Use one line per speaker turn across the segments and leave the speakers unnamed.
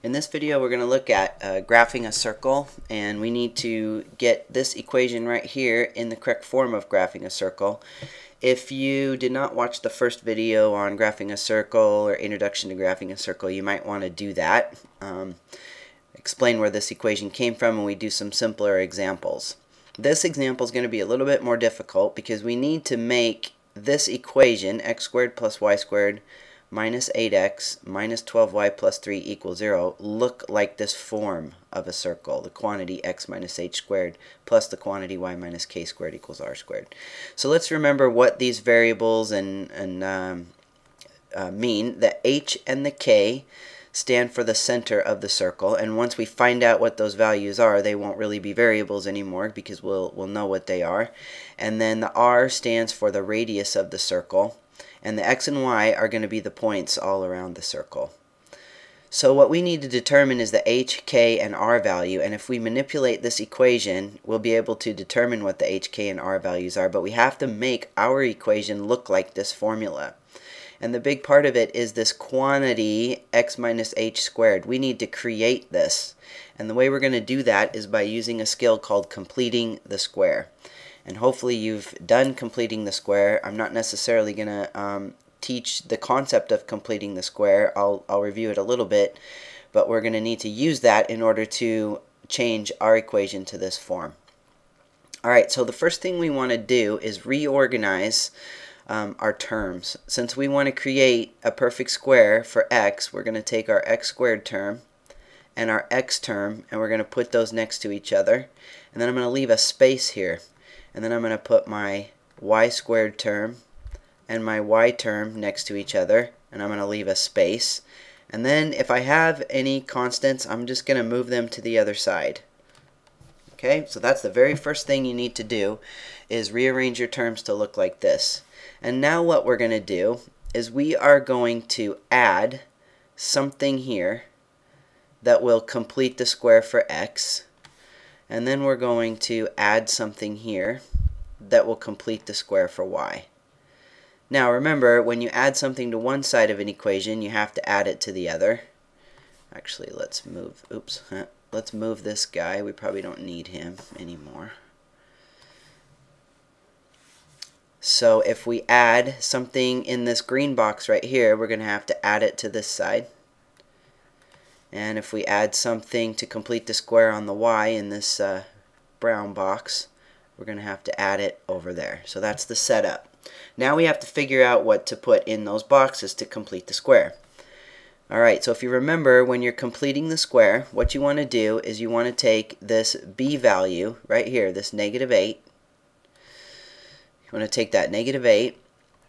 In this video we're going to look at graphing a circle, and we need to get this equation right here in the correct form of graphing a circle. If you did not watch the first video on graphing a circle or introduction to graphing a circle, you might want to do that. Explain where this equation came from, and we do some simpler examples. This example is going to be a little bit more difficult because we need to make this equation, x squared plus y squared minus 8x minus 12y plus 3 equals 0, look like this form of a circle, the quantity x minus h squared plus the quantity y minus k squared equals r squared. So let's remember what these variables mean. The h and the k stand for the center of the circle, and once we find out what those values are, they won't really be variables anymore because we'll know what they are. And then the r stands for the radius of the circle, and the x and y are going to be the points all around the circle. So what we need to determine is the h, k, and r value, and if we manipulate this equation, we'll be able to determine what the h, k, and r values are, but we have to make our equation look like this formula. And the big part of it is this quantity x minus h squared. We need to create this, and the way we're going to do that is by using a skill called completing the square. And hopefully you've done completing the square. I'm not necessarily going to teach the concept of completing the square. I'll review it a little bit, but we're going to need to use that in order to change our equation to this form. Alright, so the first thing we want to do is reorganize our terms. Since we want to create a perfect square for x, we're going to take our x squared term and our x term, and we're going to put those next to each other. And then I'm going to leave a space here. And then I'm going to put my y squared term and my y term next to each other, and I'm going to leave a space. And then if I have any constants, I'm just going to move them to the other side. Okay, so that's the very first thing you need to do, is rearrange your terms to look like this. And now what we're going to do is we are going to add something here that will complete the square for x. And then we're going to add something here that will complete the square for y. Now remember, when you add something to one side of an equation, you have to add it to the other. Actually, let's move this guy. We probably don't need him anymore. So if we add something in this green box right here, we're going to have to add it to this side. And if we add something to complete the square on the y in this brown box, we're going to have to add it over there. So that's the setup. Now we have to figure out what to put in those boxes to complete the square. Alright, so if you remember, when you're completing the square, what you want to do is you want to take this b value right here, this negative 8. You want to take that negative 8,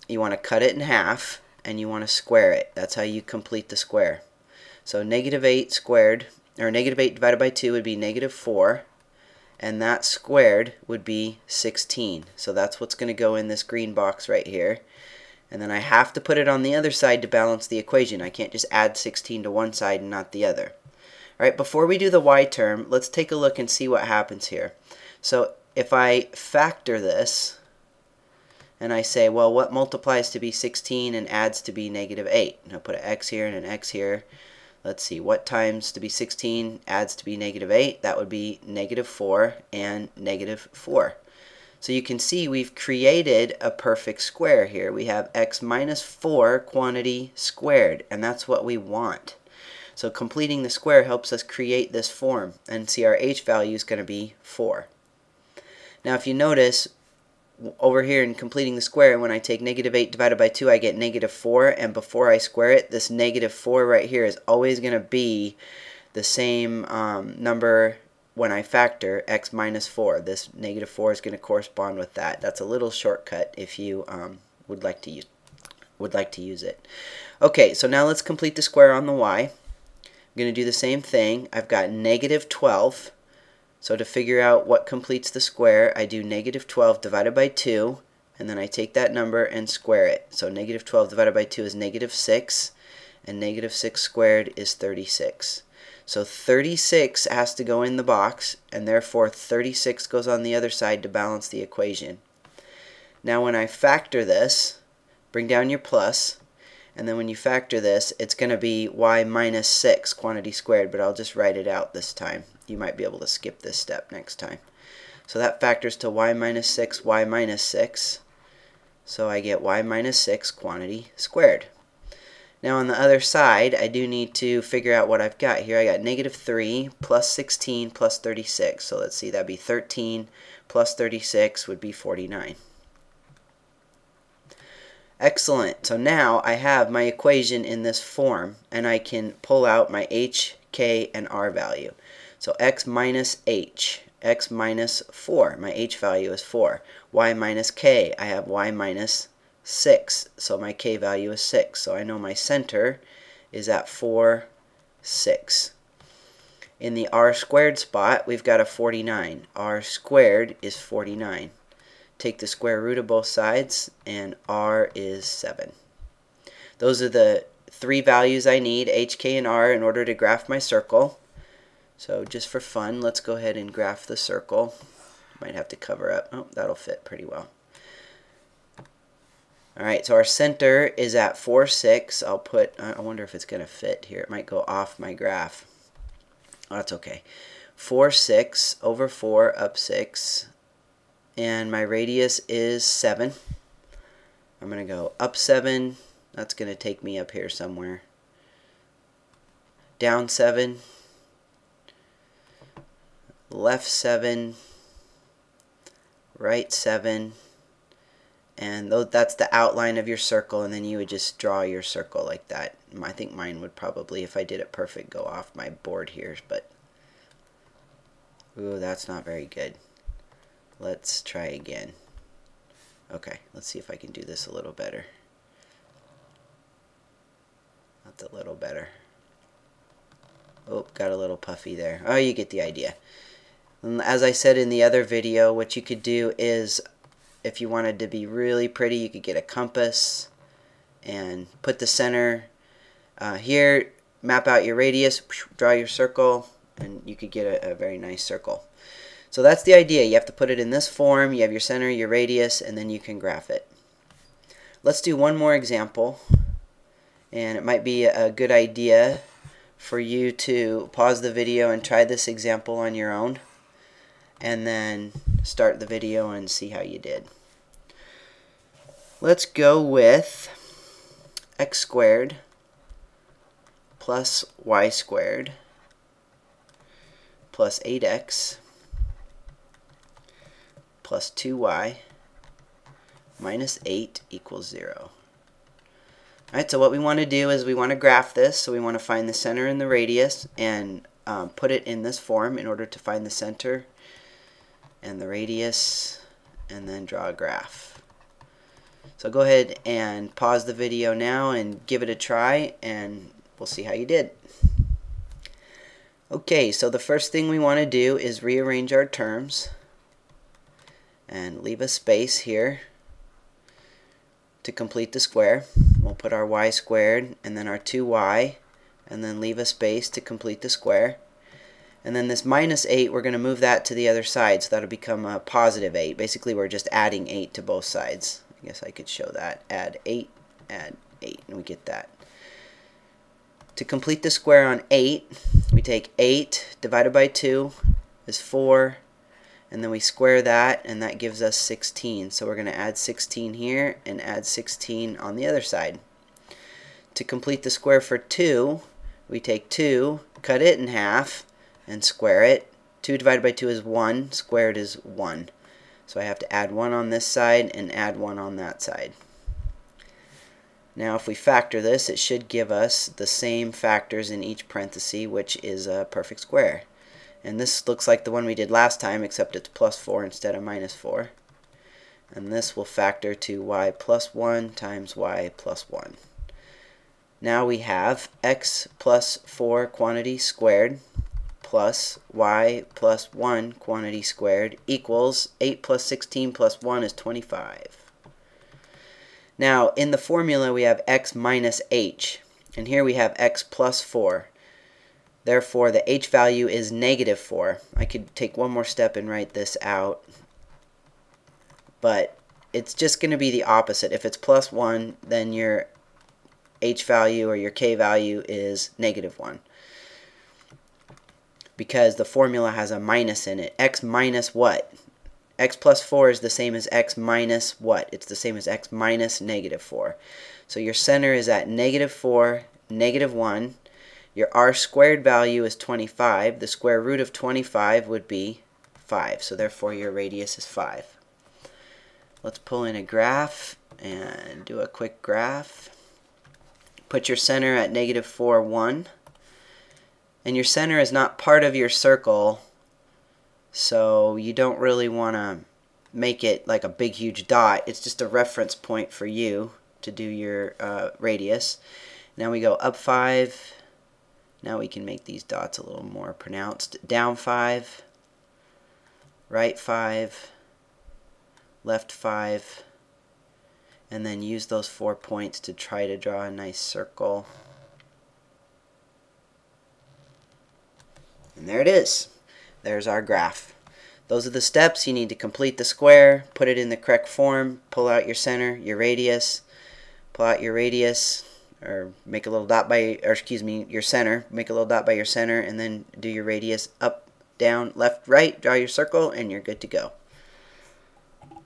you want to cut it in half, and you want to square it. That's how you complete the square. So negative 8 squared, or negative 8 divided by 2 would be negative 4, and that squared would be 16. So that's what's going to go in this green box right here. And then I have to put it on the other side to balance the equation. I can't just add 16 to one side and not the other. Alright, before we do the y term, let's take a look and see what happens here. So if I factor this, and I say, well, what multiplies to be 16 and adds to be negative 8? And I'll put an x here and an x here. Let's see, what times to be 16 adds to be negative 8? That would be negative 4 and negative 4. So you can see we've created a perfect square here. We have x minus 4 quantity squared, and that's what we want. So completing the square helps us create this form, and see our h value is going to be 4. Now if you notice, over here in completing the square, when I take negative 8 divided by 2, I get negative 4, and before I square it, this negative 4 right here is always going to be the same number when I factor x minus 4. This negative 4 is going to correspond with that. That's a little shortcut if you would like to use it. Okay, so now let's complete the square on the y. I'm going to do the same thing. I've got negative 12. So to figure out what completes the square, I do negative 12 divided by 2, and then I take that number and square it. So negative 12 divided by 2 is negative 6, and negative 6 squared is 36. So 36 has to go in the box, and therefore 36 goes on the other side to balance the equation. Now when I factor this, bring down your plus, and then when you factor this, it's going to be y minus 6 quantity squared, but I'll just write it out this time. You might be able to skip this step next time. So that factors to y minus 6, y minus 6. So I get y minus 6 quantity squared. Now on the other side, I do need to figure out what I've got here. I got negative 3 plus 16 plus 36. So let's see, that'd be 13 plus 36 would be 49. Excellent. So now I have my equation in this form, and I can pull out my h, k, and r value. So x minus h, x minus 4. My h value is 4. Y minus k, I have y minus 6. So my k value is 6. So I know my center is at 4, 6. In the r squared spot, we've got a 49. r squared is 49. Take the square root of both sides, and r is 7. Those are the three values I need, h, k, and r, in order to graph my circle. So just for fun, let's go ahead and graph the circle. Might have to cover up. Oh, that'll fit pretty well. Alright, so our center is at 4, 6. I'll put, I wonder if it's going to fit here. It might go off my graph. Oh, that's okay. 4, 6 over 4 up 6. And my radius is 7. I'm going to go up 7. That's going to take me up here somewhere. Down 7. Left 7. Right 7. And that's the outline of your circle, and then you would just draw your circle like that. I think mine would probably, if I did it perfect, go off my board here, but ooh, that's not very good. Let's try again. Okay, let's see if I can do this a little better. That's a little better. Oh, got a little puffy there. Oh, you get the idea. And as I said in the other video, what you could do is, if you wanted to be really pretty, you could get a compass and put the center here, map out your radius, draw your circle, and you could get a very nice circle. So that's the idea. You have to put it in this form. You have your center, your radius, and then you can graph it. Let's do one more example, and it might be a good idea for you to pause the video and try this example on your own, and then start the video and see how you did. Let's go with x squared plus y squared plus 8x plus 2y minus 8 equals 0. Alright, so what we want to do is we want to graph this. So we want to find the center and the radius and put it in this form in order to find the center and the radius, and then draw a graph. So go ahead and pause the video now and give it a try, and we'll see how you did. Okay, so the first thing we want to do is rearrange our terms and leave a space here to complete the square. We'll put our y squared and then our 2y, and then leave a space to complete the square. And then this minus 8, we're going to move that to the other side, so that'll become a positive 8. Basically, we're just adding 8 to both sides. I guess I could show that. Add 8, and we get that. To complete the square on 8, we take 8 divided by 2 is 4, and then we square that, and that gives us 16. So we're going to add 16 here and add 16 on the other side. To complete the square for 2, we take 2, cut it in half, and square it. 2 divided by 2 is 1, squared is 1. So I have to add 1 on this side and add 1 on that side. Now if we factor this, it should give us the same factors in each parenthesis, which is a perfect square. And this looks like the one we did last time, except it's plus 4 instead of minus 4. And this will factor to y plus 1 times y plus 1. Now we have x plus 4 quantity squared plus y plus 1 quantity squared equals 8 plus 16 plus 1 is 25. Now in the formula we have x minus h, and here we have x plus 4. Therefore the h value is negative 4. I could take one more step and write this out, but it's just going to be the opposite. If it's plus 1, then your h value or your k value is -1. Because the formula has a minus in it. X minus what? X plus 4 is the same as x minus what? It's the same as x minus -4. So your center is at -4, -1. Your r squared value is 25. The square root of 25 would be 5. So therefore your radius is 5. Let's pull in a graph and do a quick graph. Put your center at -4, 1. And your center is not part of your circle, so you don't really want to make it like a big huge dot. It's just a reference point for you to do your radius. Now we go up 5. Now we can make these dots a little more pronounced. Down 5, right 5, left 5, and then use those 4 points to try to draw a nice circle. And there it is. There's our graph. Those are the steps. You need to complete the square, put it in the correct form, pull out your center, your radius, pull out your radius, or make a little dot by, or excuse me, your center, make a little dot by your center, and then do your radius up, down, left, right, draw your circle, and you're good to go.